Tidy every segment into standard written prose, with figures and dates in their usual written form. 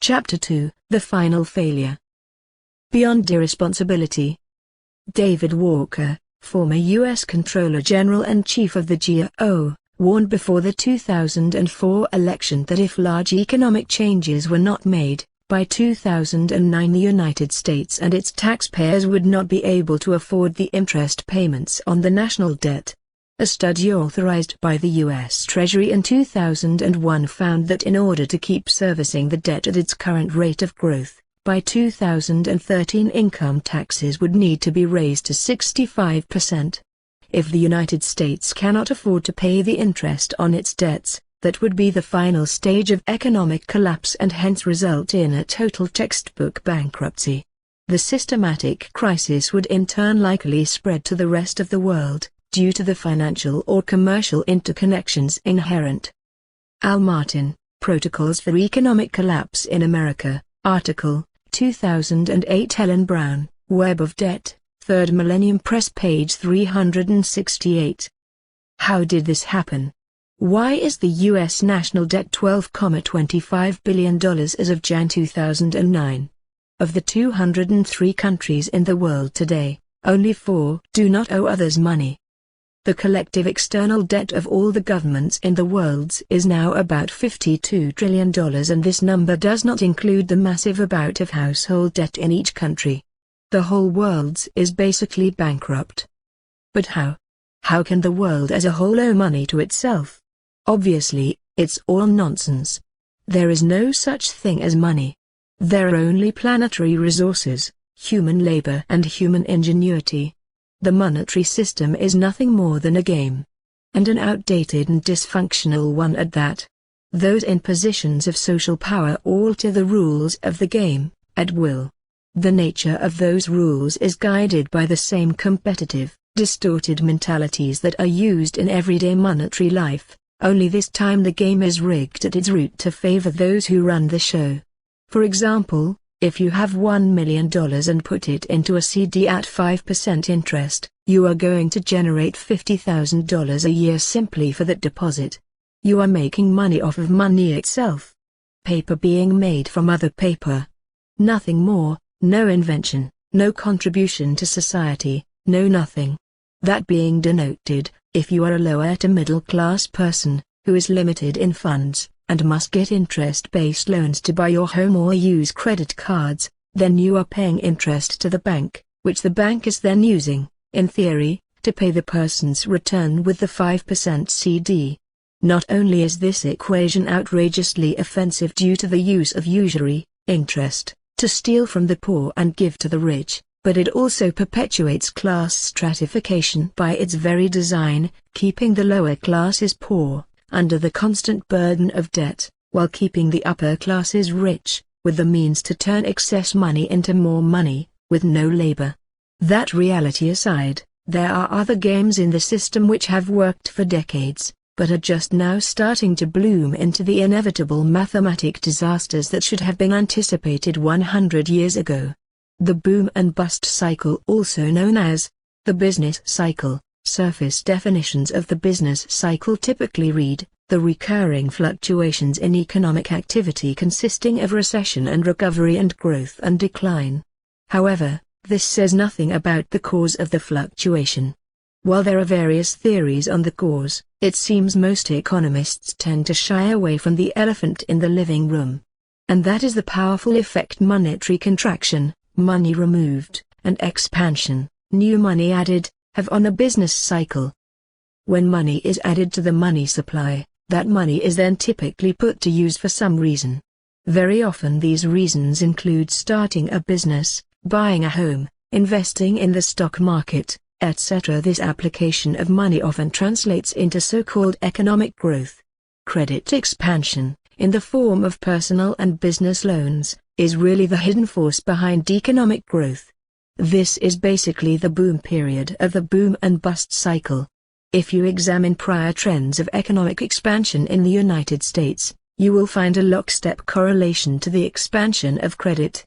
Chapter 2, The Final Failure. Beyond Irresponsibility. David Walker, former U.S. Comptroller General and Chief of the GAO, warned before the 2004 election that if large economic changes were not made, by 2009 the United States and its taxpayers would not be able to afford the interest payments on the national debt. A study authorized by the U.S. Treasury in 2001 found that in order to keep servicing the debt at its current rate of growth, by 2013 income taxes would need to be raised to 65%. If the United States cannot afford to pay the interest on its debts, that would be the final stage of economic collapse and hence result in a total textbook bankruptcy. The systematic crisis would in turn likely spread to the rest of the world, due to the financial or commercial interconnections inherent. Al Martin, Protocols for Economic Collapse in America, article, 2008. Helen Brown, Web of Debt, Third Millennium Press, page 368. How did this happen? Why is the U.S. national debt $12.25 billion as of Jan 2009? Of the 203 countries in the world today, only 4 do not owe others money. The collective external debt of all the governments in the world is now about $52 trillion, and this number does not include the massive amount of household debt in each country. The whole world is basically bankrupt. But how? How can the world as a whole owe money to itself? Obviously, it's all nonsense. There is no such thing as money. There are only planetary resources, human labor and human ingenuity. The monetary system is nothing more than a game. And an outdated and dysfunctional one at that. Those in positions of social power alter the rules of the game, at will. The nature of those rules is guided by the same competitive, distorted mentalities that are used in everyday monetary life, only this time the game is rigged at its root to favor those who run the show. For example, if you have $1 million and put it into a CD at 5% interest, you are going to generate $50,000 a year simply for that deposit. You are making money off of money itself. Paper being made from other paper. Nothing more, no invention, no contribution to society, no nothing. That being denoted, if you are a lower to middle class person, who is limited in funds, and must get interest-based loans to buy your home or use credit cards, then you are paying interest to the bank, which the bank is then using, in theory, to pay the person's return with the 5% CD. Not only is this equation outrageously offensive due to the use of usury, interest, to steal from the poor and give to the rich, but it also perpetuates class stratification by its very design, keeping the lower classes poor, under the constant burden of debt, while keeping the upper classes rich, with the means to turn excess money into more money, with no labor. That reality aside, there are other games in the system which have worked for decades, but are just now starting to bloom into the inevitable mathematic disasters that should have been anticipated 100 years ago. The boom and bust cycle, also known as the business cycle. Surface definitions of the business cycle typically read, the recurring fluctuations in economic activity consisting of recession and recovery and growth and decline. However, this says nothing about the cause of the fluctuation. While there are various theories on the cause, it seems most economists tend to shy away from the elephant in the living room. And that is the powerful effect monetary contraction, money removed, and expansion, new money added, have on a business cycle. When money is added to the money supply, that money is then typically put to use for some reason. Very often these reasons include starting a business, buying a home, investing in the stock market, etc. This application of money often translates into so-called economic growth. Credit expansion, in the form of personal and business loans, is really the hidden force behind economic growth. This is basically the boom period of the boom and bust cycle. If you examine prior trends of economic expansion in the United States, you will find a lockstep correlation to the expansion of credit.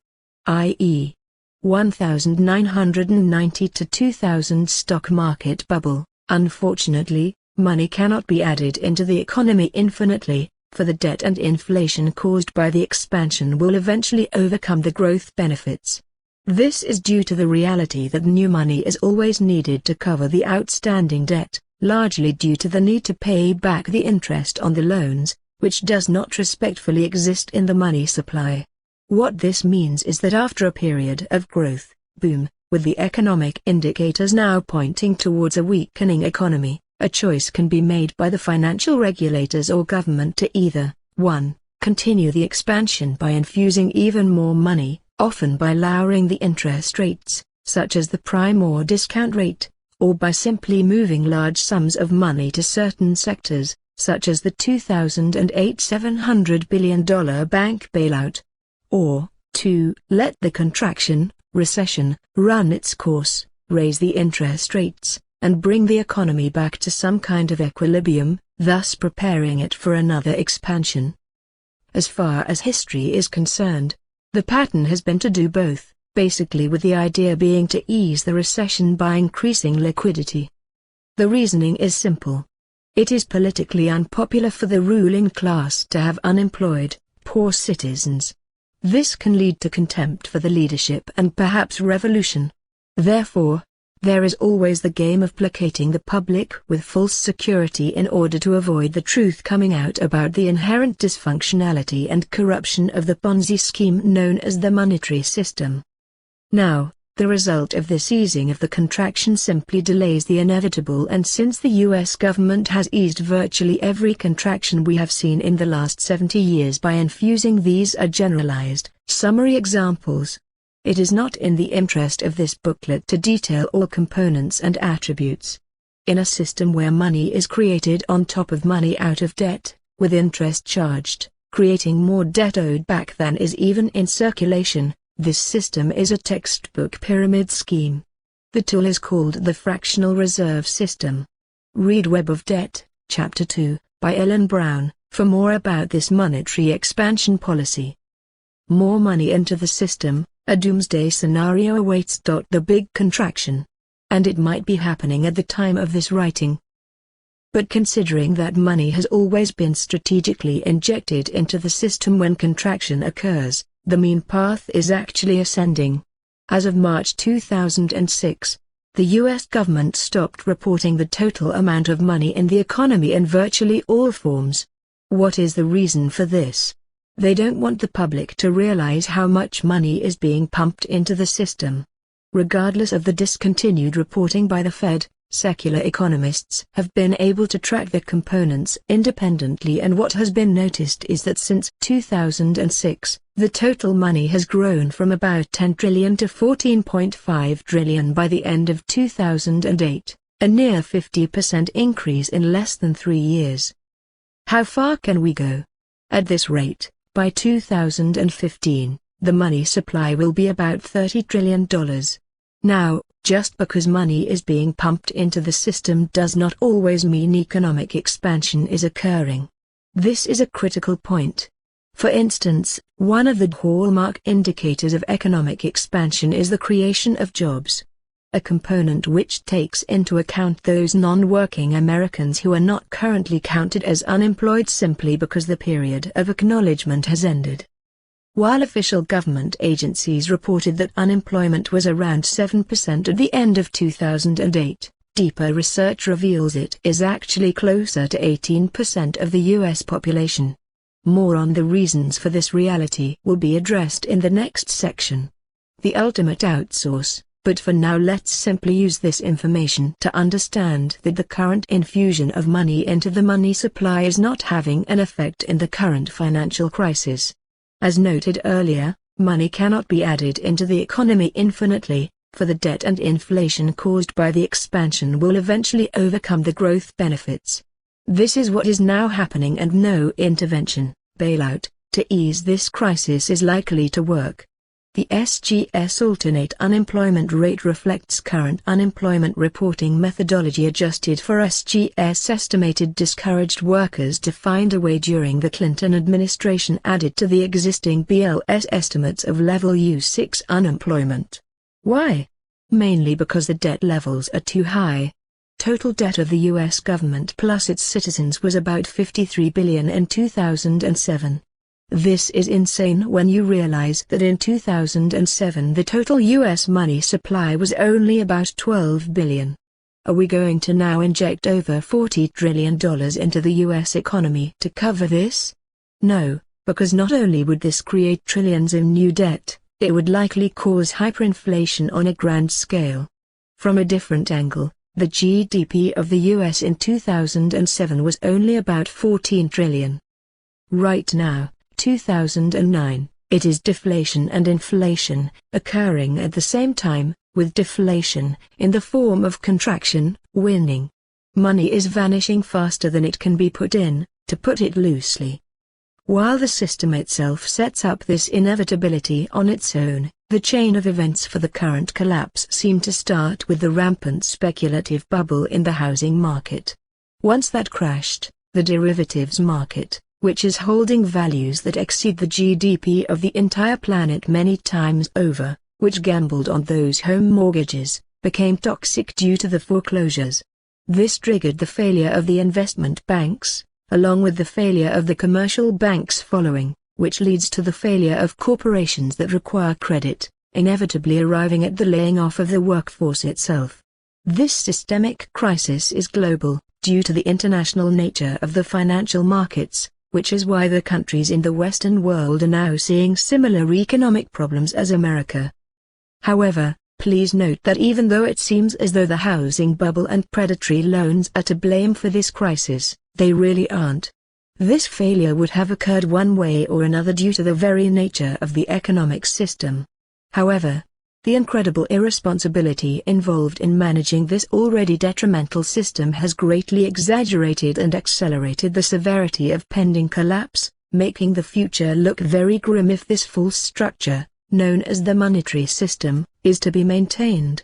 i.e., 1990 to 2000 stock market bubble. Unfortunately, money cannot be added into the economy infinitely, for the debt and inflation caused by the expansion will eventually overcome the growth benefits. This is due to the reality that new money is always needed to cover the outstanding debt, largely due to the need to pay back the interest on the loans, which does not respectfully exist in the money supply. What this means is that after a period of growth, boom, with the economic indicators now pointing towards a weakening economy, a choice can be made by the financial regulators or government to either, 1. Continue the expansion by infusing even more money, often by lowering the interest rates, such as the prime or discount rate, or by simply moving large sums of money to certain sectors, such as the 2008 $700 billion bank bailout. Or, 2. Let the recession, run its course, raise the interest rates, and bring the economy back to some kind of equilibrium, thus preparing it for another expansion. As far as history is concerned, the pattern has been to do both, basically with the idea being to ease the recession by increasing liquidity. The reasoning is simple. It is politically unpopular for the ruling class to have unemployed, poor citizens. This can lead to contempt for the leadership and perhaps revolution. Therefore, there is always the game of placating the public with false security in order to avoid the truth coming out about the inherent dysfunctionality and corruption of the Ponzi scheme known as the monetary system. Now, the result of this easing of the contraction simply delays the inevitable, and since the US government has eased virtually every contraction we have seen in the last 70 years by infusing these generalized, summary examples, it is not in the interest of this booklet to detail all components and attributes. In a system where money is created on top of money out of debt, with interest charged, creating more debt owed back than is even in circulation, this system is a textbook pyramid scheme. The tool is called the fractional reserve system. Read Web of Debt, Chapter 2, by Ellen Brown, for more about this monetary expansion policy. More money into the system, a doomsday scenario awaits. The big contraction. And it might be happening at the time of this writing. But considering that money has always been strategically injected into the system when contraction occurs, the mean path is actually ascending. As of March 2006, the US government stopped reporting the total amount of money in the economy in virtually all forms. What is the reason for this? They don't want the public to realize how much money is being pumped into the system. Regardless of the discontinued reporting by the Fed, secular economists have been able to track the components independently, and what has been noticed is that since 2006, the total money has grown from about 10 trillion to 14.5 trillion by the end of 2008, a near 50% increase in less than 3 years. How far can we go? At this rate, by 2015, the money supply will be about $30 trillion. Now, just because money is being pumped into the system does not always mean economic expansion is occurring. This is a critical point. For instance, one of the hallmark indicators of economic expansion is the creation of jobs. A component which takes into account those non-working Americans who are not currently counted as unemployed simply because the period of acknowledgement has ended. While official government agencies reported that unemployment was around 7% at the end of 2008, deeper research reveals it is actually closer to 18% of the US population. More on the reasons for this reality will be addressed in the next section. The ultimate outsource, but for now let's simply use this information to understand that the current infusion of money into the money supply is not having an effect in the current financial crisis. As noted earlier, money cannot be added into the economy infinitely, for the debt and inflation caused by the expansion will eventually overcome the growth benefits. This is what is now happening, and no intervention, bailout, to ease this crisis is likely to work. The SGS alternate unemployment rate reflects current unemployment reporting methodology adjusted for SGS estimated discouraged workers to find a way during the Clinton administration added to the existing BLS estimates of level U6 unemployment. Why? Mainly because the debt levels are too high. Total debt of the U.S. government plus its citizens was about $53 billion in 2007. This is insane when you realize that in 2007 the total U.S. money supply was only about $12 billion. Are we going to now inject over $40 trillion into the U.S. economy to cover this? No, because not only would this create trillions in new debt, it would likely cause hyperinflation on a grand scale. From a different angle, the GDP of the U.S. in 2007 was only about $14 trillion. Right now, 2009, it is deflation and inflation, occurring at the same time, with deflation, in the form of contraction, winning. Money is vanishing faster than it can be put in, to put it loosely. While the system itself sets up this inevitability on its own, the chain of events for the current collapse seem to start with the rampant speculative bubble in the housing market. Once that crashed, the derivatives market, which is holding values that exceed the GDP of the entire planet many times over, which gambled on those home mortgages, became toxic due to the foreclosures. This triggered the failure of the investment banks, along with the failure of the commercial banks following, which leads to the failure of corporations that require credit, inevitably arriving at the laying off of the workforce itself. This systemic crisis is global, due to the international nature of the financial markets, which is why the countries in the Western world are now seeing similar economic problems as America. However, please note that even though it seems as though the housing bubble and predatory loans are to blame for this crisis, they really aren't. This failure would have occurred one way or another due to the very nature of the economic system. However, the incredible irresponsibility involved in managing this already detrimental system has greatly exaggerated and accelerated the severity of pending collapse, making the future look very grim if this false structure, known as the monetary system, is to be maintained.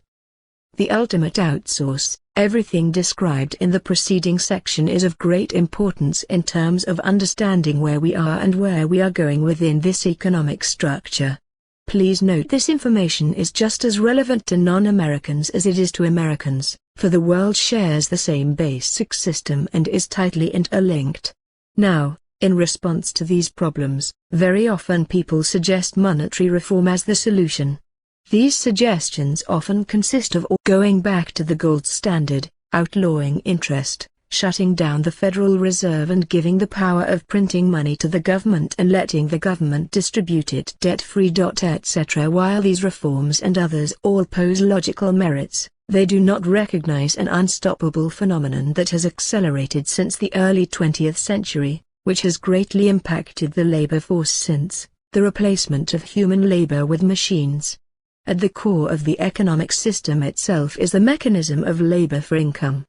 The ultimate outsource. Everything described in the preceding section is of great importance in terms of understanding where we are and where we are going within this economic structure. Please note this information is just as relevant to non-Americans as it is to Americans, for the world shares the same basic system and is tightly interlinked. Now, in response to these problems, very often people suggest monetary reform as the solution. These suggestions often consist of going back to the gold standard, outlawing interest, shutting down the Federal Reserve and giving the power of printing money to the government and letting the government distribute it debt-free, etc. While these reforms and others all pose logical merits, they do not recognize an unstoppable phenomenon that has accelerated since the early 20th century, which has greatly impacted the labor force since, the replacement of human labor with machines. At the core of the economic system itself is the mechanism of labor for income.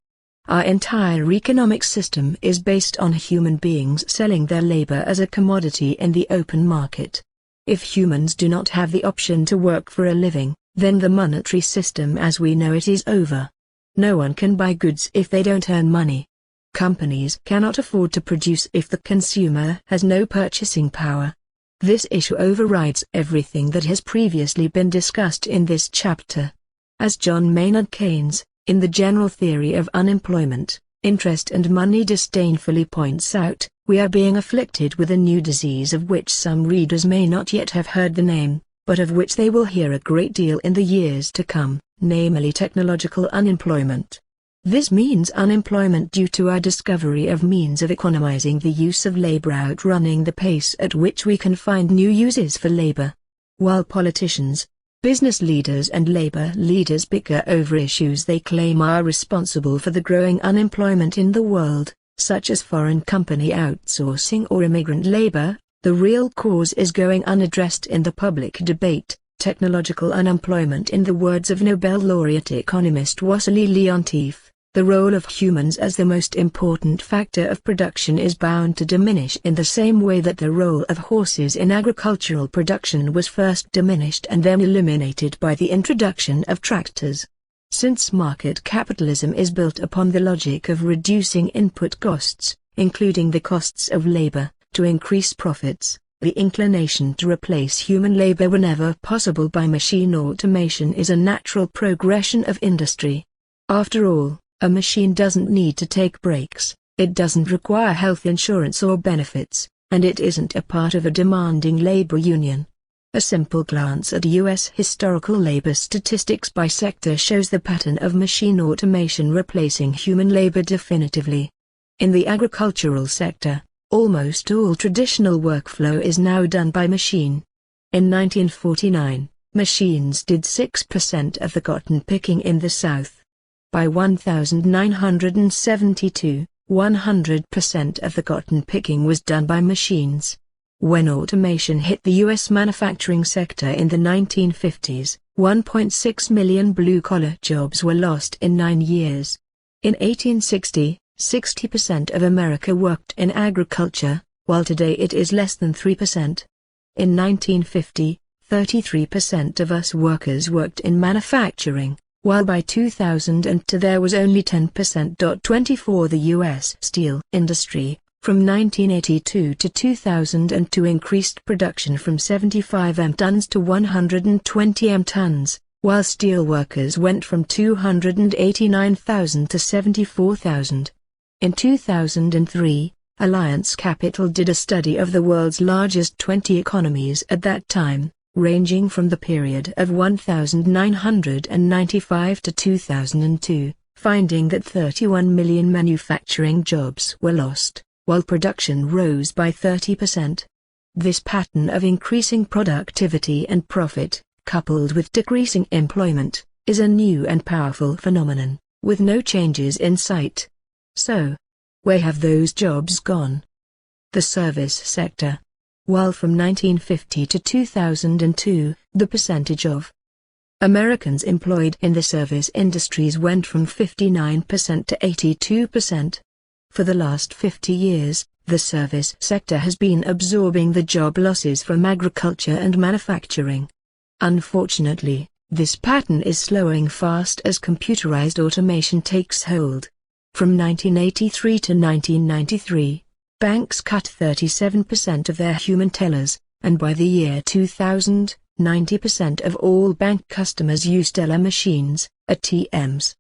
Our entire economic system is based on human beings selling their labor as a commodity in the open market. If humans do not have the option to work for a living, then the monetary system as we know it is over. No one can buy goods if they don't earn money. Companies cannot afford to produce if the consumer has no purchasing power. This issue overrides everything that has previously been discussed in this chapter. As John Maynard Keynes, in The General Theory of Unemployment, Interest and Money disdainfully points out, we are being afflicted with a new disease of which some readers may not yet have heard the name, but of which they will hear a great deal in the years to come, namely technological unemployment. This means unemployment due to our discovery of means of economizing the use of labor outrunning the pace at which we can find new uses for labor. While politicians, business leaders and labor leaders bicker over issues they claim are responsible for the growing unemployment in the world, such as foreign company outsourcing or immigrant labor, the real cause is going unaddressed in the public debate. Technological unemployment. In the words of Nobel laureate economist Wassily Leontief, the role of humans as the most important factor of production is bound to diminish in the same way that the role of horses in agricultural production was first diminished and then eliminated by the introduction of tractors. Since market capitalism is built upon the logic of reducing input costs, including the costs of labor, to increase profits, the inclination to replace human labor whenever possible by machine automation is a natural progression of industry. After all, A machine doesn't need to take breaks, it doesn't require health insurance or benefits, and it isn't a part of a demanding labor union. A simple glance at U.S. historical labor statistics by sector shows the pattern of machine automation replacing human labor definitively. In the agricultural sector, almost all traditional workflow is now done by machine. In 1949, machines did 6% of the cotton picking in the South. By 1972, 100% of the cotton picking was done by machines. When automation hit the U.S. manufacturing sector in the 1950s, 1.6 million blue-collar jobs were lost in 9 years. In 1860, 60% of America worked in agriculture, while today it is less than 3%. In 1950, 33% of us workers worked in manufacturing, while by 2002 there was only 10%. 24 The U.S. steel industry, from 1982 to 2002 increased production from 75 m tons to 120 m tons, while steel workers went from 289,000 to 74,000. In 2003, Alliance Capital did a study of the world's largest 20 economies at that time, ranging from the period of 1995 to 2002, finding that 31 million manufacturing jobs were lost, while production rose by 30%. This pattern of increasing productivity and profit, coupled with decreasing employment, is a new and powerful phenomenon, with no changes in sight. So, where have those jobs gone? The service sector. While from 1950 to 2002, the percentage of Americans employed in the service industries went from 59% to 82%. For the last 50 years, the service sector has been absorbing the job losses from agriculture and manufacturing. Unfortunately, this pattern is slowing fast as computerized automation takes hold. From 1983 to 1993, banks cut 37% of their human tellers, and by the year 2000, 90% of all bank customers use teller machines, ATMs.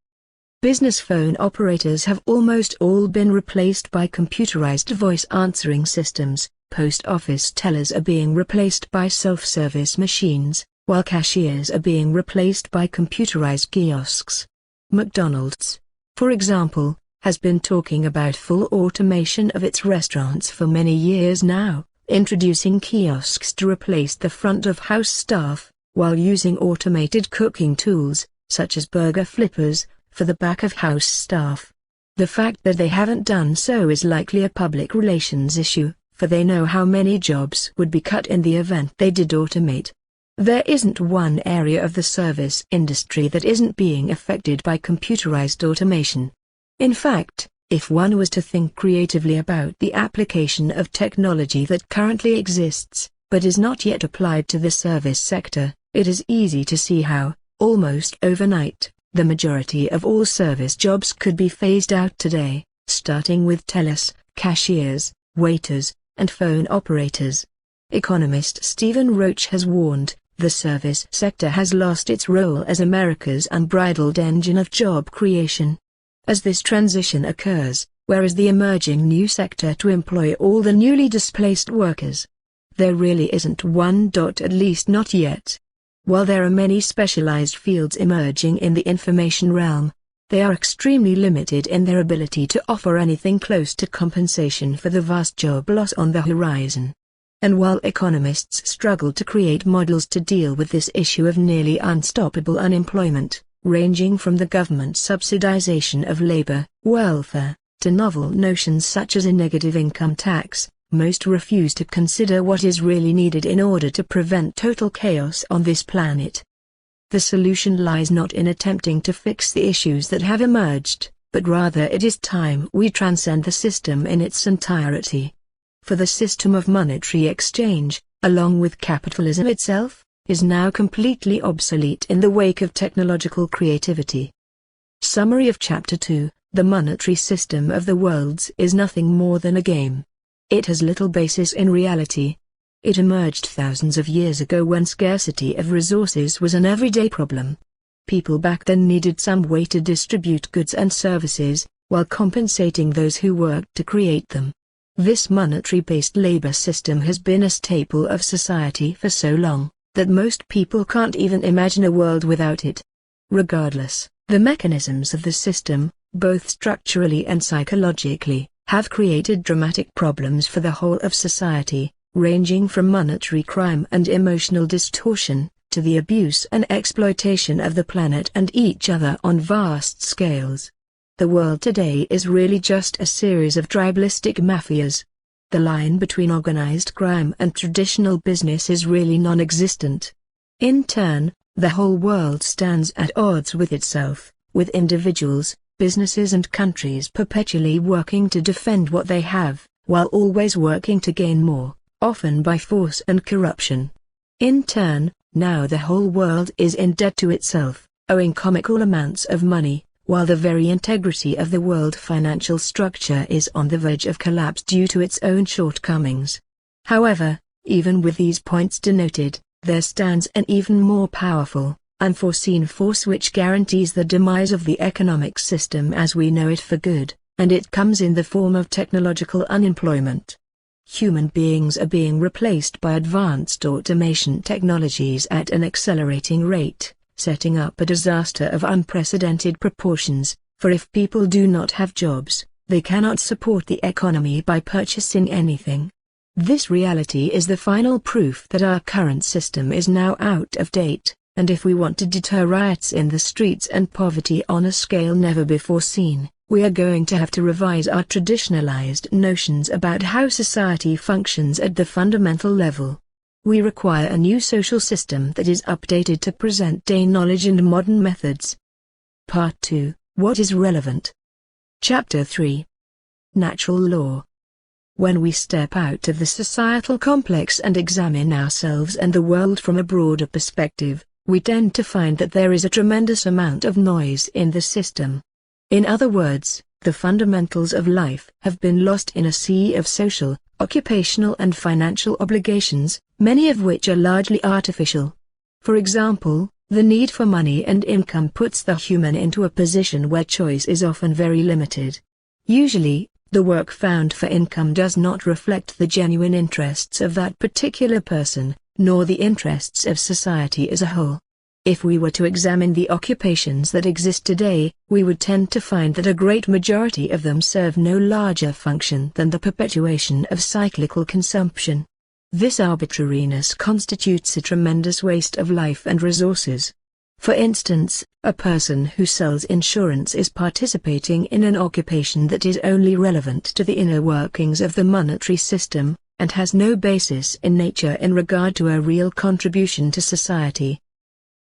Business phone operators have almost all been replaced by computerized voice answering systems, post office tellers are being replaced by self-service machines, while cashiers are being replaced by computerized kiosks. McDonald's, for example, has been talking about full automation of its restaurants for many years now, introducing kiosks to replace the front-of-house staff, while using automated cooking tools, such as burger flippers, for the back-of-house staff. The fact that they haven't done so is likely a public relations issue, for they know how many jobs would be cut in the event they did automate. There isn't one area of the service industry that isn't being affected by computerized automation. In fact, if one was to think creatively about the application of technology that currently exists, but is not yet applied to the service sector, it is easy to see how, almost overnight, the majority of all service jobs could be phased out today, starting with tellers, cashiers, waiters, and phone operators. Economist Stephen Roach has warned, the service sector has lost its role as America's unbridled engine of job creation. As this transition occurs, where is the emerging new sector to employ all the newly displaced workers? There really isn't one. At least not yet. While there are many specialized fields emerging in the information realm, they are extremely limited in their ability to offer anything close to compensation for the vast job loss on the horizon. And while economists struggle to create models to deal with this issue of nearly unstoppable unemployment, ranging from the government subsidization of labor, welfare, to novel notions such as a negative income tax, most refuse to consider what is really needed in order to prevent total chaos on this planet. The solution lies not in attempting to fix the issues that have emerged, but rather it is time we transcend the system in its entirety. For the system of monetary exchange, along with capitalism itself, is now completely obsolete in the wake of technological creativity. Summary of Chapter 2: The monetary system of the worlds is nothing more than a game. It has little basis in reality. It emerged thousands of years ago when scarcity of resources was an everyday problem. People back then needed some way to distribute goods and services, while compensating those who worked to create them. This monetary-based labor system has been a staple of society for so long, that most people can't even imagine a world without it. Regardless, the mechanisms of the system, both structurally and psychologically, have created dramatic problems for the whole of society, ranging from monetary crime and emotional distortion, to the abuse and exploitation of the planet and each other on vast scales. The world today is really just a series of tribalistic mafias. The line between organized crime and traditional business is really non-existent. In turn, the whole world stands at odds with itself, with individuals, businesses and countries perpetually working to defend what they have, while always working to gain more, often by force and corruption. In turn, now the whole world is in debt to itself, owing comical amounts of money, while the very integrity of the world financial structure is on the verge of collapse due to its own shortcomings. However, even with these points denoted, there stands an even more powerful, unforeseen force which guarantees the demise of the economic system as we know it for good, and it comes in the form of technological unemployment. Human beings are being replaced by advanced automation technologies at an accelerating rate, setting up a disaster of unprecedented proportions, for if people do not have jobs, they cannot support the economy by purchasing anything. This reality is the final proof that our current system is now out of date, and if we want to deter riots in the streets and poverty on a scale never before seen, we are going to have to revise our traditionalized notions about how society functions at the fundamental level. We require a new social system that is updated to present-day knowledge and modern methods. Part 2, What is relevant? Chapter 3. Natural Law. When we step out of the societal complex and examine ourselves and the world from a broader perspective, we tend to find that there is a tremendous amount of noise in the system. In other words, the fundamentals of life have been lost in a sea of social, occupational and financial obligations, many of which are largely artificial. For example, the need for money and income puts the human into a position where choice is often very limited. Usually, the work found for income does not reflect the genuine interests of that particular person, nor the interests of society as a whole. If we were to examine the occupations that exist today, we would tend to find that a great majority of them serve no larger function than the perpetuation of cyclical consumption. This arbitrariness constitutes a tremendous waste of life and resources. For instance, a person who sells insurance is participating in an occupation that is only relevant to the inner workings of the monetary system, and has no basis in nature in regard to a real contribution to society.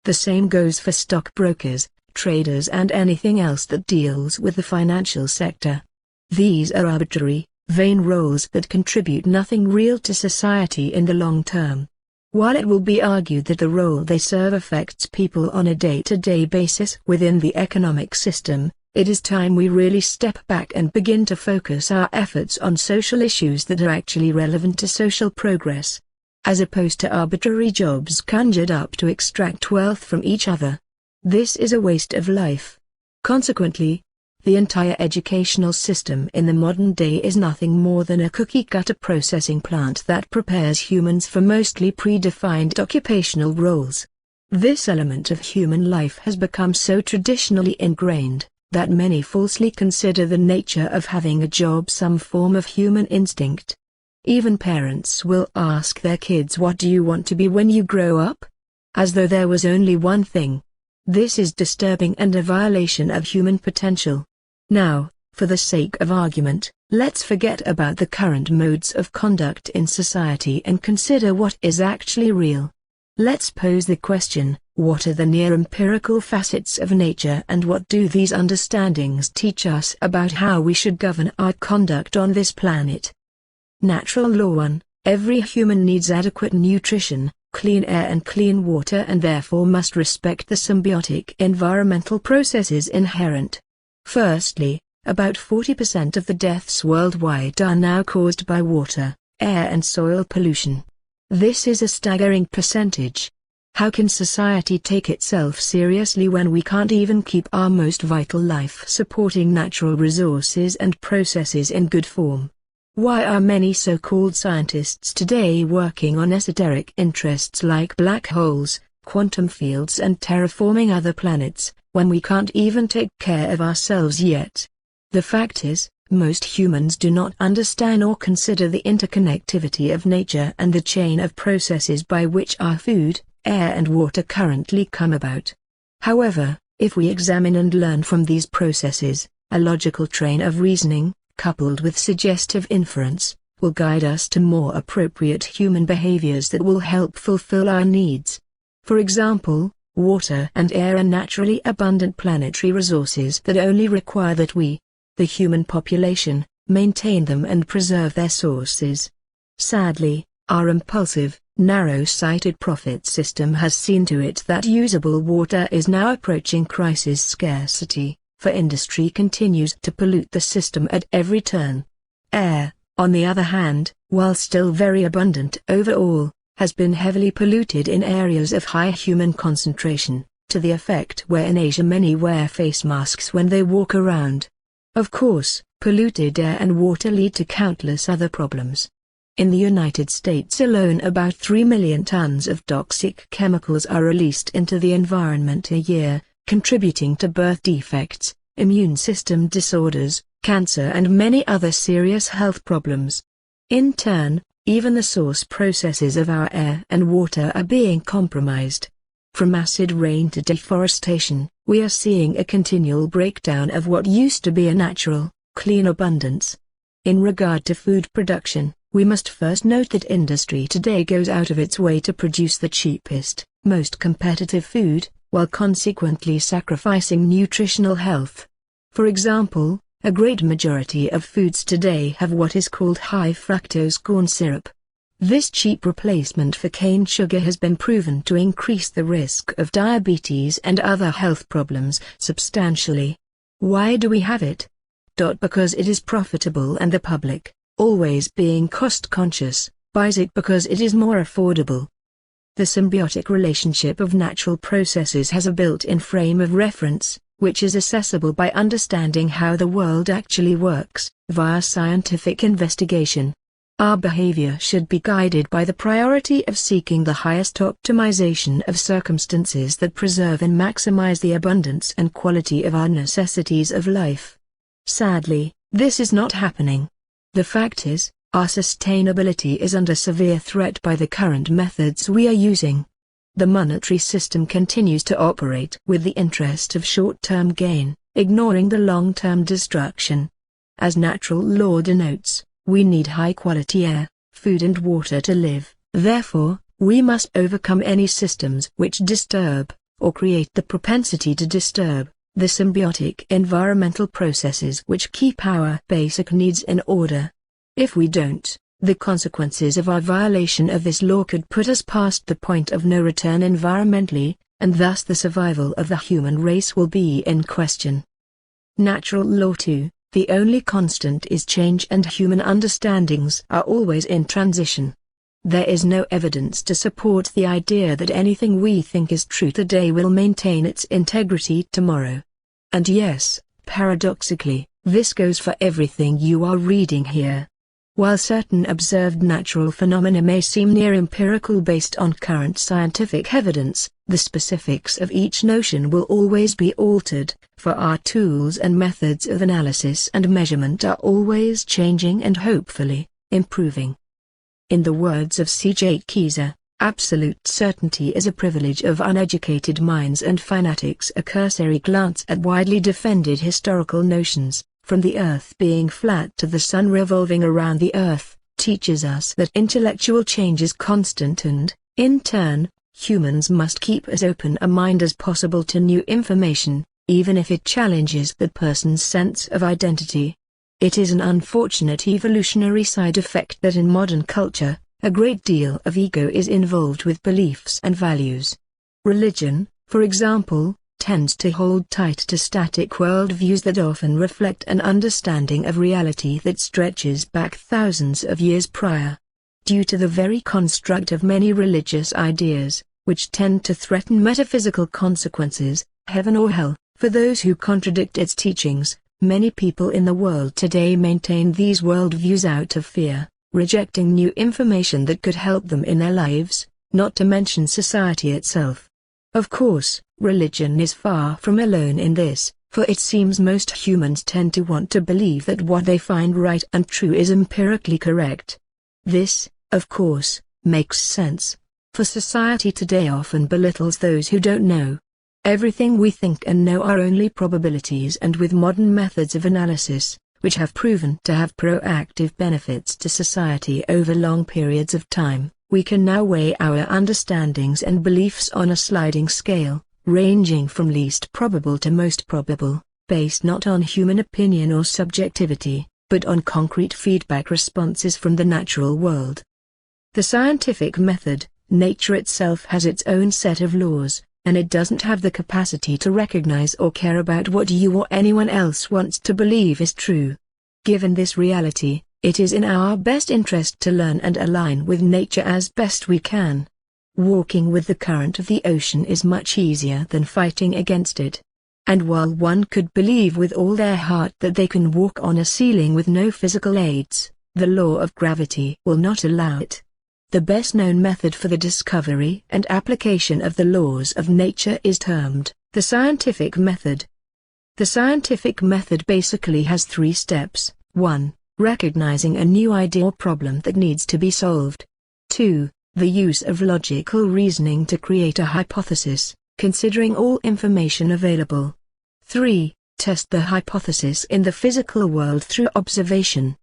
The same goes for stockbrokers, traders and anything else that deals with the financial sector. These are arbitrary, vain roles that contribute nothing real to society in the long term. While it will be argued that the role they serve affects people on a day-to-day basis within the economic system, it is time we really step back and begin to focus our efforts on social issues that are actually relevant to social progress, as opposed to arbitrary jobs conjured up to extract wealth from each other. This is a waste of life. Consequently, the entire educational system in the modern day is nothing more than a cookie-cutter processing plant that prepares humans for mostly predefined occupational roles. This element of human life has become so traditionally ingrained, that many falsely consider the nature of having a job some form of human instinct. Even parents will ask their kids, "What do you want to be when you grow up?" as though there was only one thing. This is disturbing and a violation of human potential. Now, for the sake of argument, let's forget about the current modes of conduct in society and consider what is actually real. Let's pose the question, what are the near-empirical facets of nature and what do these understandings teach us about how we should govern our conduct on this planet? Natural Law 1. Every human needs adequate nutrition, clean air and clean water and therefore must respect the symbiotic environmental processes inherent. Firstly, about 40% of the deaths worldwide are now caused by water, air and soil pollution. This is a staggering percentage. How can society take itself seriously when we can't even keep our most vital life-supporting natural resources and processes in good form? Why are many so-called scientists today working on esoteric interests like black holes, quantum fields and terraforming other planets, when we can't even take care of ourselves yet? The fact is, most humans do not understand or consider the interconnectivity of nature and the chain of processes by which our food, air and water currently come about. However, if we examine and learn from these processes, a logical train of reasoning, coupled with suggestive inference, will guide us to more appropriate human behaviors that will help fulfill our needs. For example, water and air are naturally abundant planetary resources that only require that we, the human population, maintain them and preserve their sources. Sadly, our impulsive, narrow-sighted profit system has seen to it that usable water is now approaching crisis scarcity, for industry continues to pollute the system at every turn. Air, on the other hand, while still very abundant overall, has been heavily polluted in areas of high human concentration, to the effect where in Asia many wear face masks when they walk around. Of course, polluted air and water lead to countless other problems. In the United States alone, about 3 million tons of toxic chemicals are released into the environment a year, contributing to birth defects, immune system disorders, cancer and many other serious health problems. In turn, even the source processes of our air and water are being compromised. From acid rain to deforestation, we are seeing a continual breakdown of what used to be a natural, clean abundance. In regard to food production, we must first note that industry today goes out of its way to produce the cheapest, most competitive food, while consequently sacrificing nutritional health. For example, a great majority of foods today have what is called high fructose corn syrup. This cheap replacement for cane sugar has been proven to increase the risk of diabetes and other health problems substantially. Why do we have it? Because it is profitable and the public, always being cost-conscious, buys it because it is more affordable. The symbiotic relationship of natural processes has a built-in frame of reference, which is accessible by understanding how the world actually works, via scientific investigation. Our behavior should be guided by the priority of seeking the highest optimization of circumstances that preserve and maximize the abundance and quality of our necessities of life. Sadly, this is not happening. The fact is, our sustainability is under severe threat by the current methods we are using. The monetary system continues to operate with the interest of short-term gain, ignoring the long-term destruction. As natural law denotes, we need high-quality air, food and water to live. Therefore, we must overcome any systems which disturb, or create the propensity to disturb, the symbiotic environmental processes which keep our basic needs in order. If we don't, the consequences of our violation of this law could put us past the point of no return environmentally, and thus the survival of the human race will be in question. Natural law 2. The only constant is change, and human understandings are always in transition. There is no evidence to support the idea that anything we think is true today will maintain its integrity tomorrow. And yes, paradoxically, this goes for everything you are reading here. While certain observed natural phenomena may seem near empirical based on current scientific evidence, the specifics of each notion will always be altered, for our tools and methods of analysis and measurement are always changing and hopefully improving. In the words of C.J. Keyser, absolute certainty is a privilege of uneducated minds and fanatics. A cursory glance at widely defended historical notions, from the Earth being flat to the Sun revolving around the Earth, teaches us that intellectual change is constant and, in turn, humans must keep as open a mind as possible to new information, even if it challenges that person's sense of identity. It is an unfortunate evolutionary side effect that in modern culture, a great deal of ego is involved with beliefs and values. Religion, for example, tends to hold tight to static worldviews that often reflect an understanding of reality that stretches back thousands of years prior. Due to the very construct of many religious ideas, which tend to threaten metaphysical consequences, heaven or hell, for those who contradict its teachings. Many people in the world today maintain these worldviews out of fear, rejecting new information that could help them in their lives, not to mention society itself. Of course, religion is far from alone in this, for it seems most humans tend to want to believe that what they find right and true is empirically correct. This, of course, makes sense, for society today often belittles those who don't know. Everything we think and know are only probabilities, and with modern methods of analysis, which have proven to have proactive benefits to society over long periods of time, we can now weigh our understandings and beliefs on a sliding scale, ranging from least probable to most probable, based not on human opinion or subjectivity, but on concrete feedback responses from the natural world. The scientific method, nature itself has its own set of laws, and it doesn't have the capacity to recognize or care about what you or anyone else wants to believe is true. Given this reality, it is in our best interest to learn and align with nature as best we can. Walking with the current of the ocean is much easier than fighting against it. And while one could believe with all their heart that they can walk on a ceiling with no physical aids, the law of gravity will not allow it. The best-known method for the discovery and application of the laws of nature is termed the scientific method. The scientific method basically has 3 steps. 1. Recognizing a new idea or problem that needs to be solved. 2. The use of logical reasoning to create a hypothesis, considering all information available. 3. Test the hypothesis in the physical world through observation.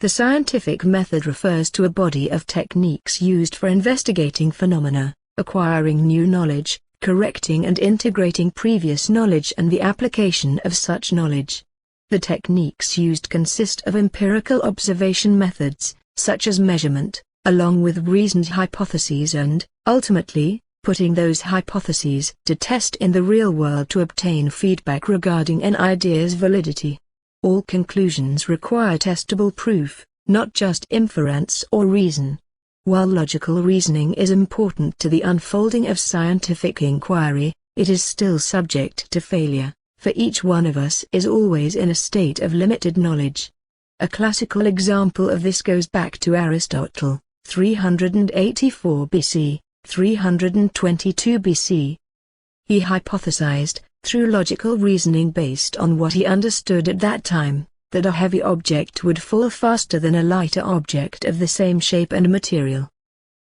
The scientific method refers to a body of techniques used for investigating phenomena, acquiring new knowledge, correcting and integrating previous knowledge, and the application of such knowledge. The techniques used consist of empirical observation methods, such as measurement, along with reasoned hypotheses and, ultimately, putting those hypotheses to test in the real world to obtain feedback regarding an idea's validity. All conclusions require testable proof, not just inference or reason. While logical reasoning is important to the unfolding of scientific inquiry, it is still subject to failure, for each one of us is always in a state of limited knowledge. A classical example of this goes back to Aristotle, 384 BC, 322 BC. He hypothesized, through logical reasoning based on what he understood at that time, that a heavy object would fall faster than a lighter object of the same shape and material.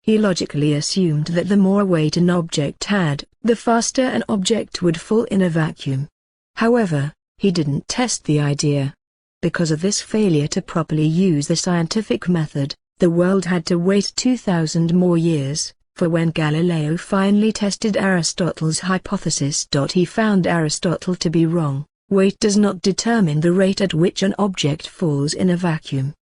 He logically assumed that the more weight an object had, the faster an object would fall in a vacuum. However, he didn't test the idea. Because of this failure to properly use the scientific method, the world had to wait 2,000 more years, for when Galileo finally tested Aristotle's hypothesis. He found Aristotle to be wrong. Weight does not determine the rate at which an object falls in a vacuum.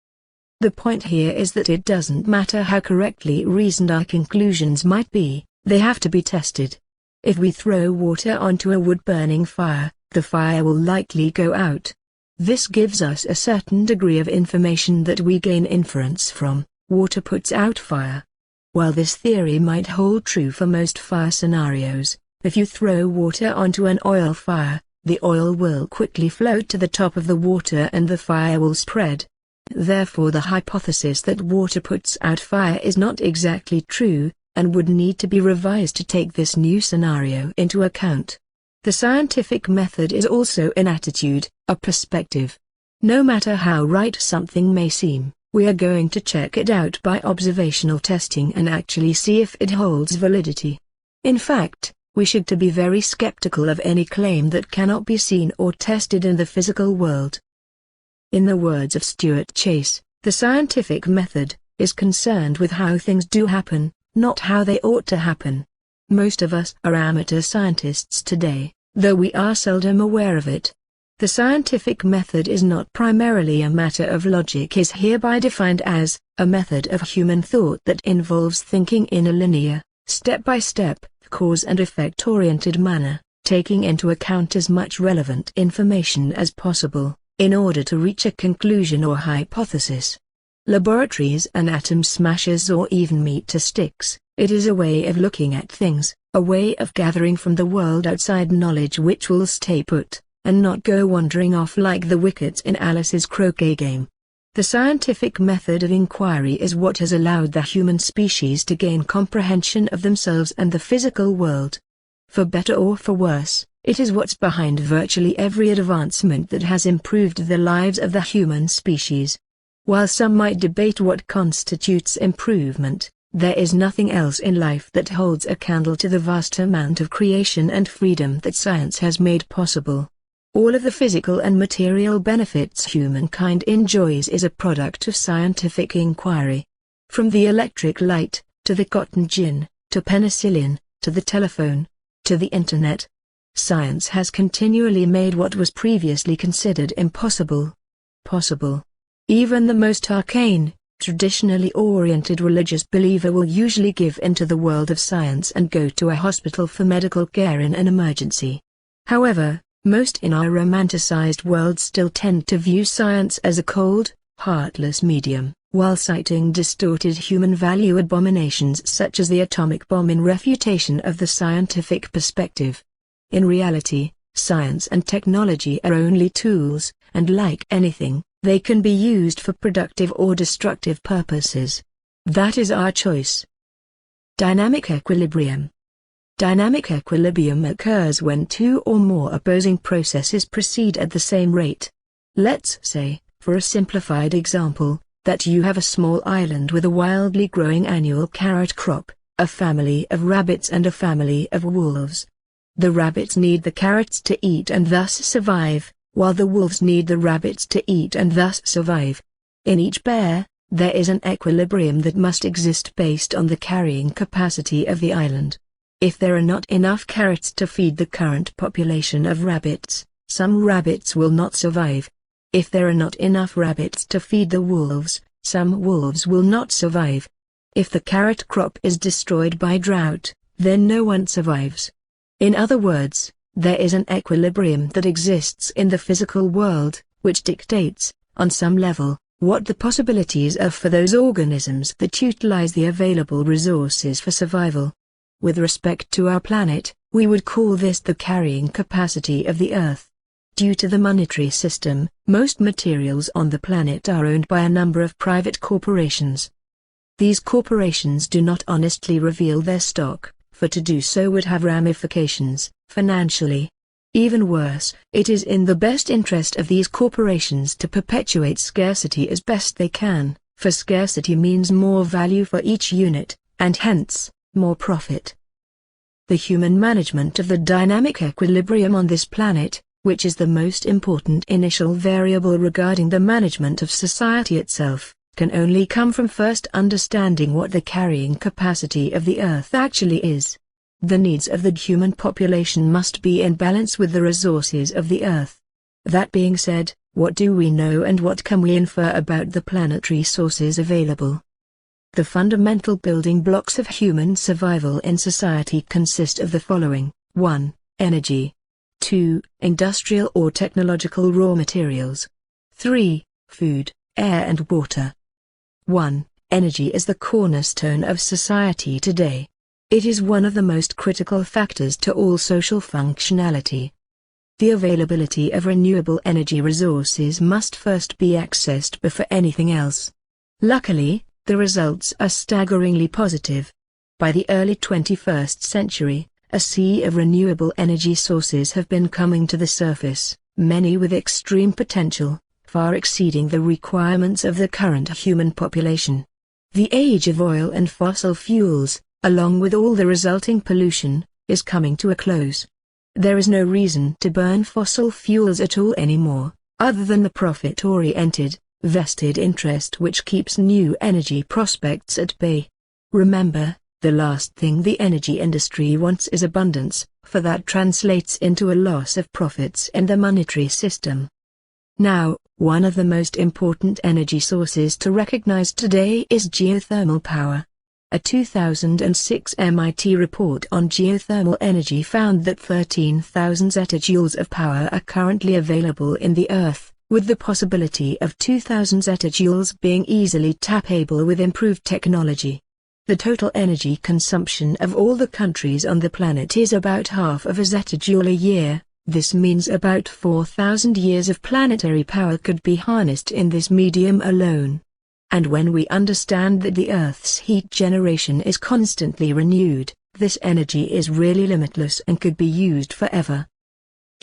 The point here is that it doesn't matter how correctly reasoned our conclusions might be, they have to be tested. If we throw water onto a wood-burning fire, the fire will likely go out. This gives us a certain degree of information that we gain inference from. Water puts out fire. While this theory might hold true for most fire scenarios, if you throw water onto an oil fire, the oil will quickly float to the top of the water and the fire will spread. Therefore, the hypothesis that water puts out fire is not exactly true, and would need to be revised to take this new scenario into account. The scientific method is also an attitude, a perspective. No matter how right something may seem, we are going to check it out by observational testing and actually see if it holds validity. In fact, we should be very skeptical of any claim that cannot be seen or tested in the physical world. In the words of Stuart Chase, the scientific method is concerned with how things do happen, not how they ought to happen. Most of us are amateur scientists today, though we are seldom aware of it. The scientific method is not primarily a matter of logic, is hereby defined as a method of human thought that involves thinking in a linear, step-by-step, cause and effect-oriented manner, taking into account as much relevant information as possible, in order to reach a conclusion or hypothesis. Laboratories and atom smashers or even meter sticks, It is a way of looking at things, a way of gathering from the world outside knowledge which will stay put, and not go wandering off like the wickets in Alice's croquet game. The scientific method of inquiry is what has allowed the human species to gain comprehension of themselves and the physical world. For better or for worse, it is what's behind virtually every advancement that has improved the lives of the human species. While some might debate what constitutes improvement, there is nothing else in life that holds a candle to the vast amount of creation and freedom that science has made possible. All of the physical and material benefits humankind enjoys is a product of scientific inquiry. From the electric light, to the cotton gin, to penicillin, to the telephone, to the internet, science has continually made what was previously considered impossible, possible. Even the most arcane, traditionally oriented religious believer will usually give into the world of science and go to a hospital for medical care in an emergency. However, most in our romanticized world still tend to view science as a cold, heartless medium, while citing distorted human value abominations such as the atomic bomb in refutation of the scientific perspective. In reality, science and technology are only tools, and like anything, they can be used for productive or destructive purposes. That is our choice. Dynamic equilibrium. Dynamic equilibrium occurs when two or more opposing processes proceed at the same rate. Let's say, for a simplified example, that you have a small island with a wildly growing annual carrot crop, a family of rabbits and a family of wolves. The rabbits need the carrots to eat and thus survive, while the wolves need the rabbits to eat and thus survive. In each pair, there is an equilibrium that must exist based on the carrying capacity of the island. If there are not enough carrots to feed the current population of rabbits, some rabbits will not survive. If there are not enough rabbits to feed the wolves, some wolves will not survive. If the carrot crop is destroyed by drought, then no one survives. In other words, there is an equilibrium that exists in the physical world, which dictates, on some level, what the possibilities are for those organisms that utilize the available resources for survival. With respect to our planet, we would call this the carrying capacity of the Earth. Due to the monetary system, most materials on the planet are owned by a number of private corporations. These corporations do not honestly reveal their stock, for to do so would have ramifications, financially. Even worse, it is in the best interest of these corporations to perpetuate scarcity as best they can, for scarcity means more value for each unit, and hence, more profit. The human management of the dynamic equilibrium on this planet, which is the most important initial variable regarding the management of society itself, can only come from first understanding what the carrying capacity of the Earth actually is. The needs of the human population must be in balance with the resources of the Earth. That being said, what do we know and what can we infer about the planetary sources available? The fundamental building blocks of human survival in society consist of the following: 1. Energy. 2. Industrial or technological raw materials. 3. Food, air and water. 1. Energy is the cornerstone of society today. It is one of the most critical factors to all social functionality. The availability of renewable energy resources must first be accessed before anything else. Luckily, the results are staggeringly positive. By the early 21st century, a sea of renewable energy sources have been coming to the surface, many with extreme potential, far exceeding the requirements of the current human population. The age of oil and fossil fuels, along with all the resulting pollution, is coming to a close. There is no reason to burn fossil fuels at all anymore, other than the profit-oriented, vested interest which keeps new energy prospects at bay. Remember, the last thing the energy industry wants is abundance, for that translates into a loss of profits in the monetary system. Now, one of the most important energy sources to recognize today is geothermal power. A 2006 MIT report on geothermal energy found that 13,000 zetajoules of power are currently available in the Earth, with the possibility of 2,000 zetajoules being easily tappable with improved technology. The total energy consumption of all the countries on the planet is about half of a zettajoule a year. This means about 4,000 years of planetary power could be harnessed in this medium alone. And when we understand that the Earth's heat generation is constantly renewed, this energy is really limitless and could be used forever.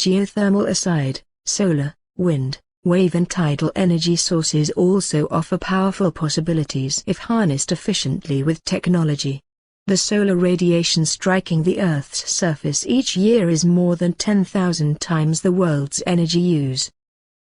Geothermal aside, solar, wind, wave and tidal energy sources also offer powerful possibilities if harnessed efficiently with technology. The solar radiation striking the Earth's surface each year is more than 10,000 times the world's energy use.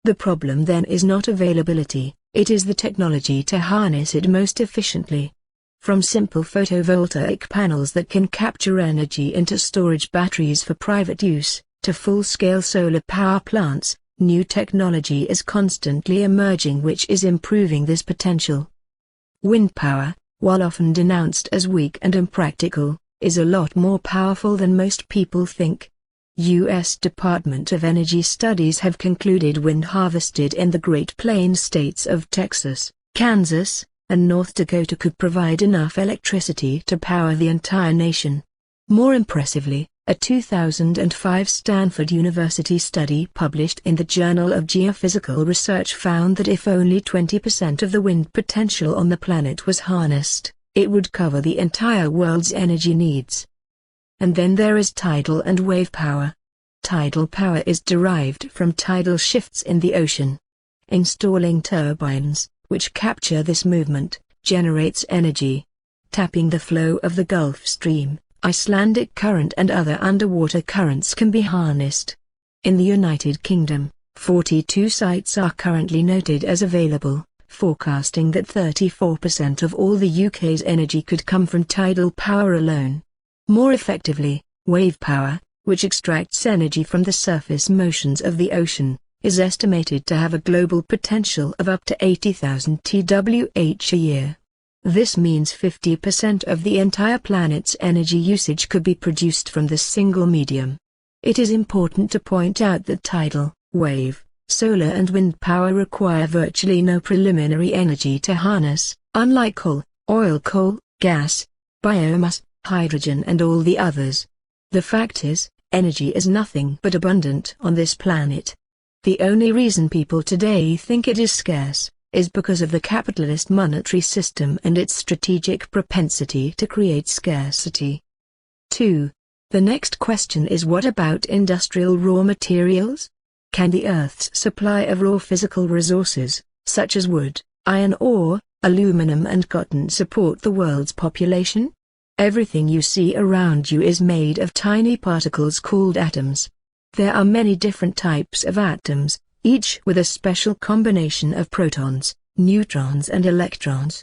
The problem then is not availability, it is the technology to harness it most efficiently. From simple photovoltaic panels that can capture energy into storage batteries for private use, to full-scale solar power plants, new technology is constantly emerging which is improving this potential. Wind power, while often denounced as weak and impractical, is a lot more powerful than most people think. U.S. Department of Energy studies have concluded wind harvested in the Great Plains states of Texas, Kansas, and North Dakota could provide enough electricity to power the entire nation. More impressively, a 2005 Stanford University study published in the Journal of Geophysical Research found that if only 20% of the wind potential on the planet was harnessed, it would cover the entire world's energy needs. And then there is tidal and wave power. Tidal power is derived from tidal shifts in the ocean. Installing turbines, which capture this movement, generates energy. Tapping the flow of the Gulf Stream, Icelandic current and other underwater currents can be harnessed. In the United Kingdom, 42 sites are currently noted as available, forecasting that 34% of all the UK's energy could come from tidal power alone. More effectively, wave power, which extracts energy from the surface motions of the ocean, is estimated to have a global potential of up to 80,000 TWh a year. This means 50% of the entire planet's energy usage could be produced from this single medium. It is important to point out that tidal, wave, solar and wind power require virtually no preliminary energy to harness, unlike coal, oil, gas, biomass, hydrogen and all the others. The fact is, energy is nothing but abundant on this planet. The only reason people today think it is scarce is because of the capitalist monetary system and its strategic propensity to create scarcity. 2. The next question is, what about industrial raw materials? Can the Earth's supply of raw physical resources, such as wood, iron ore, aluminum and cotton, support the world's population? Everything you see around you is made of tiny particles called atoms. There are many different types of atoms, each with a special combination of protons, neutrons and electrons.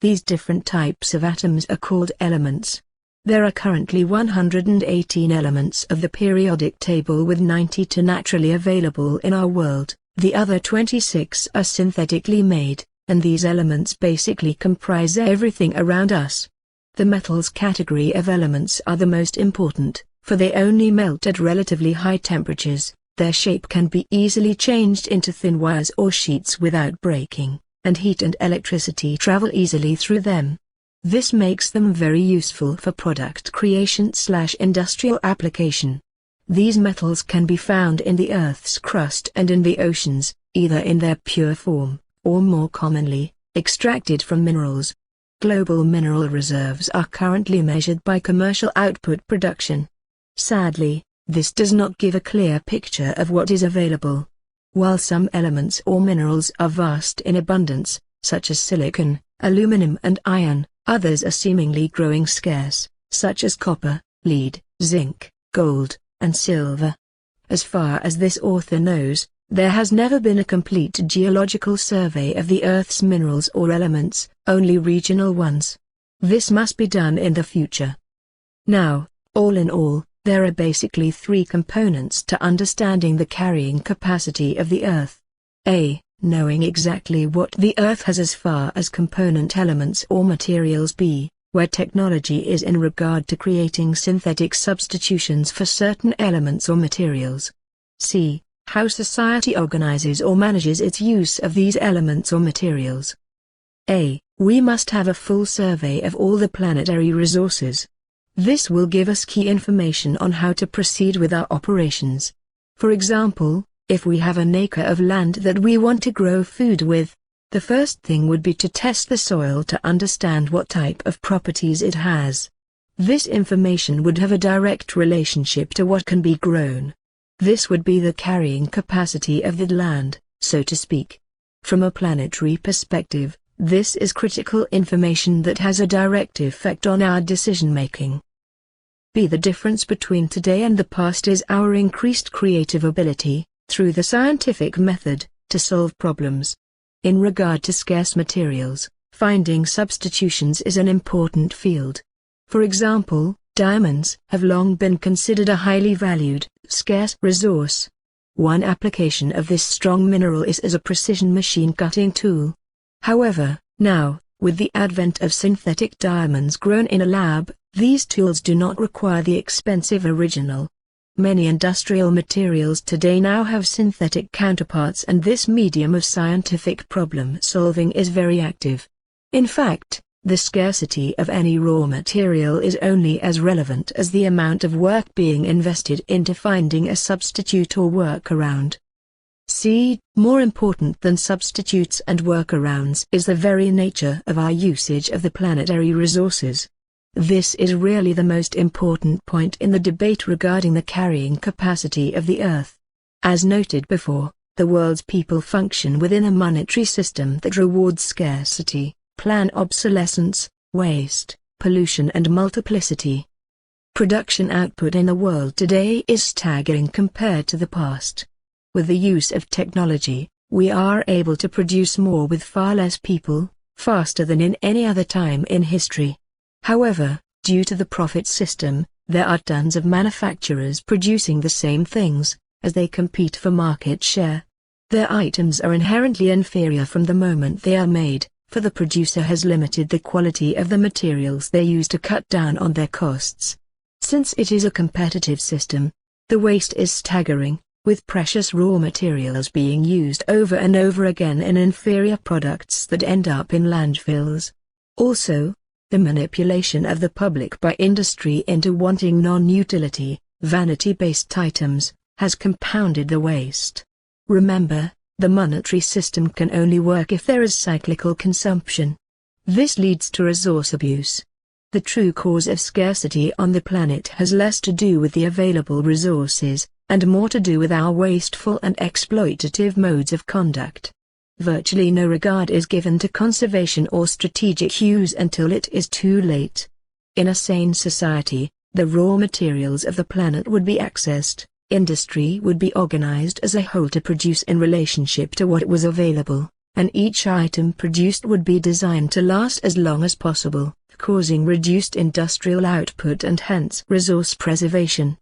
These different types of atoms are called elements. There are currently 118 elements of the periodic table, with 92 naturally available in our world. The other 26 are synthetically made, and these elements basically comprise everything around us. The metals category of elements are the most important, for they only melt at relatively high temperatures. Their shape can be easily changed into thin wires or sheets without breaking, and heat and electricity travel easily through them. This makes them very useful for product creation/industrial application. These metals can be found in the Earth's crust and in the oceans, either in their pure form, or more commonly, extracted from minerals. Global mineral reserves are currently measured by commercial output production. Sadly, this does not give a clear picture of what is available. While some elements or minerals are vast in abundance, such as silicon, aluminum and iron, others are seemingly growing scarce, such as copper, lead, zinc, gold, and silver. As far as this author knows, there has never been a complete geological survey of the Earth's minerals or elements, only regional ones. This must be done in the future. Now, all in all, there are basically three components to understanding the carrying capacity of the Earth. A. Knowing exactly what the Earth has as far as component elements or materials. B. Where technology is in regard to creating synthetic substitutions for certain elements or materials. C. How society organizes or manages its use of these elements or materials. A. We must have a full survey of all the planetary resources. This will give us key information on how to proceed with our operations. For example, if we have an acre of land that we want to grow food with, the first thing would be to test the soil to understand what type of properties it has. This information would have a direct relationship to what can be grown. This would be the carrying capacity of the land, so to speak. From a planetary perspective, this is critical information that has a direct effect on our decision-making. The difference between today and the past is our increased creative ability, through the scientific method, to solve problems. In regard to scarce materials, finding substitutions is an important field. For example, diamonds have long been considered a highly valued, scarce resource. One application of this strong mineral is as a precision machine cutting tool. However, now, with the advent of synthetic diamonds grown in a lab, these tools do not require the expensive original. Many industrial materials today now have synthetic counterparts, and this medium of scientific problem solving is very active. In fact, the scarcity of any raw material is only as relevant as the amount of work being invested into finding a substitute or workaround. More important than substitutes and workarounds is the very nature of our usage of the planetary resources. This is really the most important point in the debate regarding the carrying capacity of the Earth. As noted before, the world's people function within a monetary system that rewards scarcity, plan obsolescence, waste, pollution and multiplicity. Production output in the world today is staggering compared to the past. With the use of technology, we are able to produce more with far less people, faster than in any other time in history. However, due to the profit system, there are tons of manufacturers producing the same things, as they compete for market share. Their items are inherently inferior from the moment they are made, for the producer has limited the quality of the materials they use to cut down on their costs. Since it is a competitive system, the waste is staggering, with precious raw materials being used over and over again in inferior products that end up in landfills. Also, the manipulation of the public by industry into wanting non-utility, vanity-based items, has compounded the waste. Remember, the monetary system can only work if there is cyclical consumption. This leads to resource abuse. The true cause of scarcity on the planet has less to do with the available resources, and more to do with our wasteful and exploitative modes of conduct. Virtually no regard is given to conservation or strategic use until it is too late. In a sane society, the raw materials of the planet would be accessed, industry would be organized as a whole to produce in relationship to what was available, and each item produced would be designed to last as long as possible, causing reduced industrial output and hence resource preservation.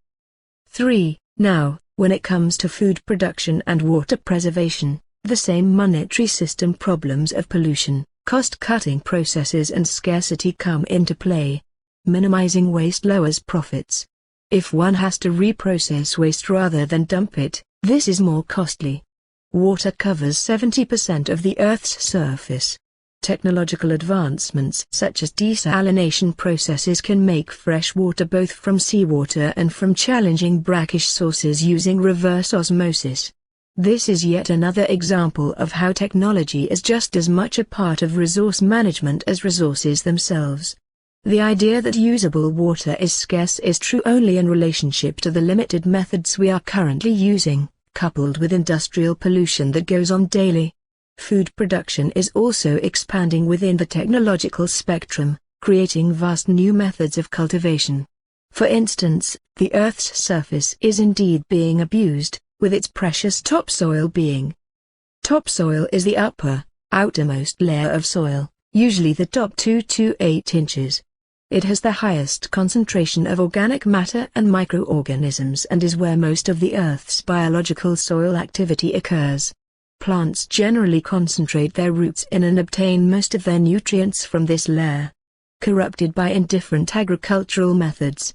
3. Now, when it comes to food production and water preservation, the same monetary system problems of pollution, cost-cutting processes and scarcity come into play. Minimizing waste lowers profits. If one has to reprocess waste rather than dump it, this is more costly. Water covers 70% of the Earth's surface. Technological advancements such as desalination processes can make fresh water both from seawater and from challenging brackish sources using reverse osmosis. This is yet another example of how technology is just as much a part of resource management as resources themselves. The idea that usable water is scarce is true only in relationship to the limited methods we are currently using, coupled with industrial pollution that goes on daily. Food production is also expanding within the technological spectrum, creating vast new methods of cultivation. For instance, the Earth's surface is indeed being abused, with its precious topsoil being. Topsoil is the outermost layer of soil, usually the top 2 to 8 inches. It has the highest concentration of organic matter and microorganisms and is where most of the Earth's biological soil activity occurs. Plants generally concentrate their roots in and obtain most of their nutrients from this layer. Corrupted by indifferent agricultural methods.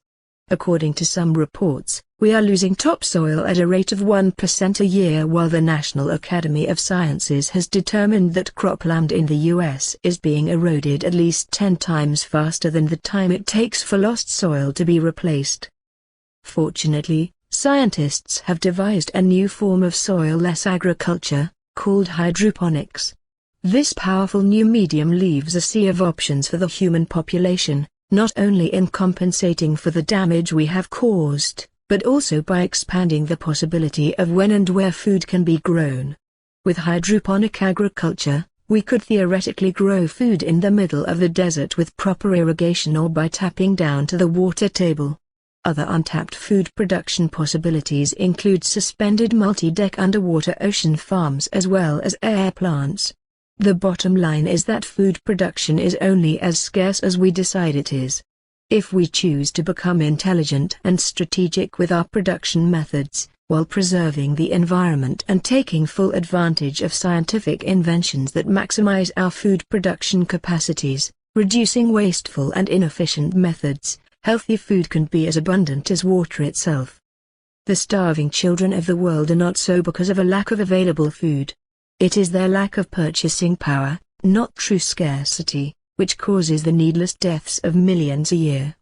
According to some reports, We are losing topsoil at a rate of 1% a year, while the National Academy of Sciences has determined that cropland in the US is being eroded at least 10 times faster than the time it takes for lost soil to be replaced. Fortunately, scientists have devised a new form of soil-less agriculture, called hydroponics. This powerful new medium leaves a sea of options for the human population, not only in compensating for the damage we have caused, but also by expanding the possibility of when and where food can be grown. With hydroponic agriculture, we could theoretically grow food in the middle of the desert with proper irrigation or by tapping down to the water table. Other untapped food production possibilities include suspended multi-deck underwater ocean farms as well as air plants. The bottom line is that food production is only as scarce as we decide it is. If we choose to become intelligent and strategic with our production methods, while preserving the environment and taking full advantage of scientific inventions that maximize our food production capacities, reducing wasteful and inefficient methods, healthy food can be as abundant as water itself. The starving children of the world are not so because of a lack of available food. It is their lack of purchasing power, not true scarcity, which causes the needless deaths of millions a year.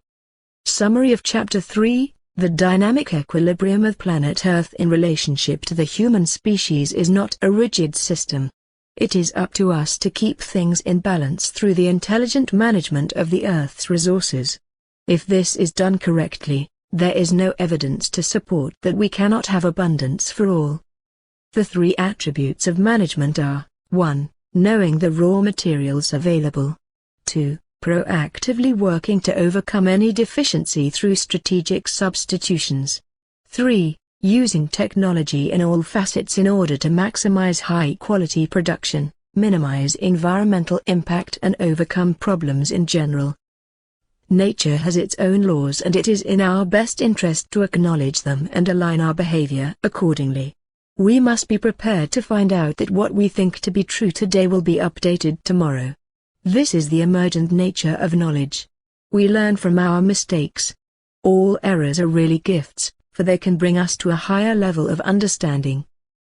Summary of Chapter 3: The dynamic equilibrium of planet Earth in relationship to the human species is not a rigid system. It is up to us to keep things in balance through the intelligent management of the Earth's resources. If this is done correctly, there is no evidence to support that we cannot have abundance for all. The three attributes of management are: 1. Knowing the raw materials available. 2. Proactively working to overcome any deficiency through strategic substitutions. 3. Using technology in all facets in order to maximize high-quality production, minimize environmental impact and overcome problems in general. Nature has its own laws, and it is in our best interest to acknowledge them and align our behavior accordingly. We must be prepared to find out that what we think to be true today will be updated tomorrow. This is the emergent nature of knowledge. We learn from our mistakes. All errors are really gifts, for they can bring us to a higher level of understanding.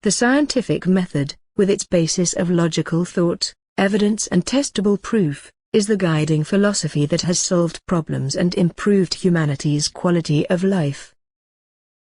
The scientific method, with its basis of logical thought, evidence and testable proof, is the guiding philosophy that has solved problems and improved humanity's quality of life.